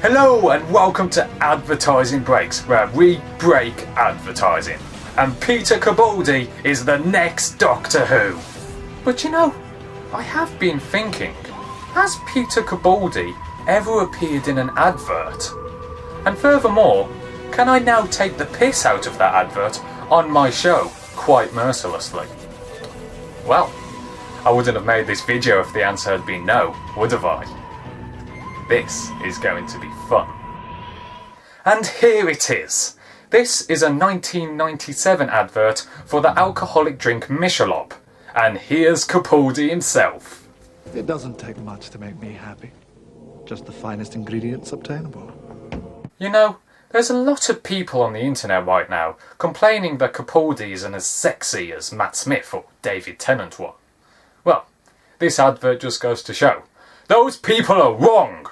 Hello and welcome to Advertising Breaks, where we break advertising. And Peter Capaldi is the next Doctor Who. But you know, I have been thinking, has Peter Capaldi ever appeared in an advert? And furthermore, can I now take the piss out of that advert on my show quite mercilessly? Well, I wouldn't have made this video if the answer had been no, would have I? This is going to be fun. And here it is. This is a 1997 advert for the alcoholic drink Michelob. And here's Capaldi himself. It doesn't take much to make me happy. Just the finest ingredients obtainable. You know, there's a lot of people on the internet right now complaining that Capaldi isn't as sexy as Matt Smith or David Tennant were. Well, this advert just goes to show. Those people are wrong!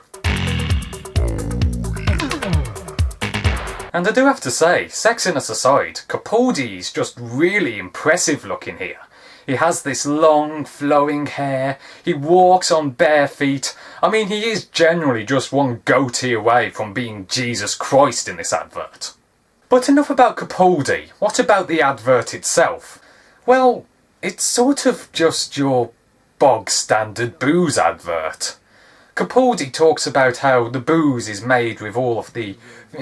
And I do have to say, sexiness aside, Capaldi is just really impressive looking here. He has this long, flowing hair, he walks on bare feet. I mean, he is generally just one goatee away from being Jesus Christ in this advert. But enough about Capaldi. What about the advert itself? Well, it's sort of just your bog standard booze advert. Capaldi talks about how the booze is made with all of the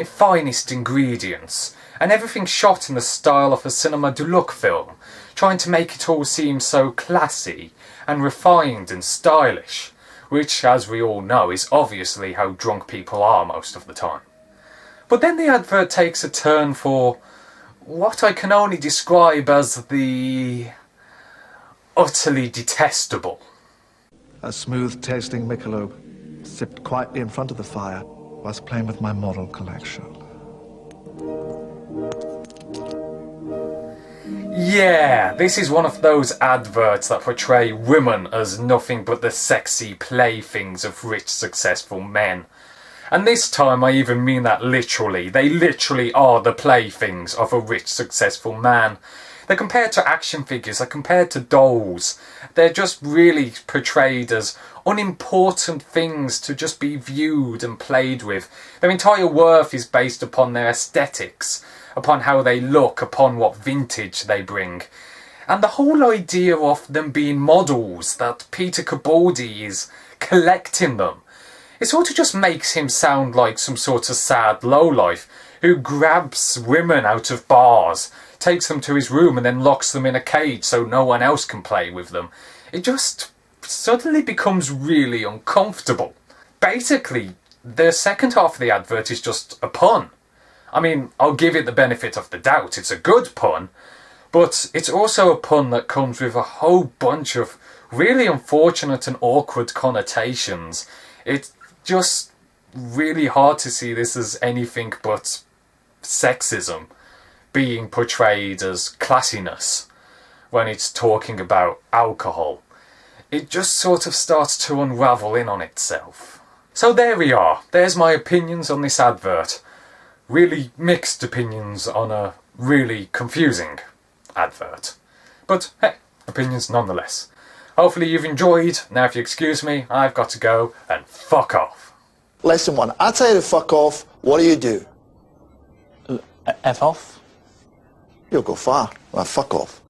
finest ingredients and everything shot in the style of a cinema de look film, trying to make it all seem so classy and refined and stylish, which, as we all know, is obviously how drunk people are most of the time. But then the advert takes a turn for what I can only describe as the utterly detestable. A smooth-tasting Michelob, sipped quietly in front of the fire, whilst playing with my model collection. Yeah, this is one of those adverts that portray women as nothing but the sexy playthings of rich, successful men. And this time I even mean that literally. They literally are the playthings of a rich, successful man. They're compared to action figures, they're compared to dolls. They're just really portrayed as unimportant things to just be viewed and played with. Their entire worth is based upon their aesthetics, upon how they look, upon what vintage they bring. And the whole idea of them being models, that Peter Capaldi is collecting them, it sort of just makes him sound like some sort of sad lowlife who grabs women out of bars, takes them to his room and then locks them in a cage so no one else can play with them. It just suddenly becomes really uncomfortable. Basically, the second half of the advert is just a pun. I mean, I'll give it the benefit of the doubt, it's a good pun, but it's also a pun that comes with a whole bunch of really unfortunate and awkward connotations. It's just really hard to see this as anything but sexism being portrayed as classiness when it's talking about alcohol. It just sort of starts to unravel in on itself. So there we are. There's my opinions on this advert. Really mixed opinions on a really confusing advert. But hey, opinions nonetheless. Hopefully you've enjoyed. Now if you excuse me, I've got to go and fuck off. Lesson 1. I tell you to fuck off, what do? F off? You'll go far. Well, fuck off.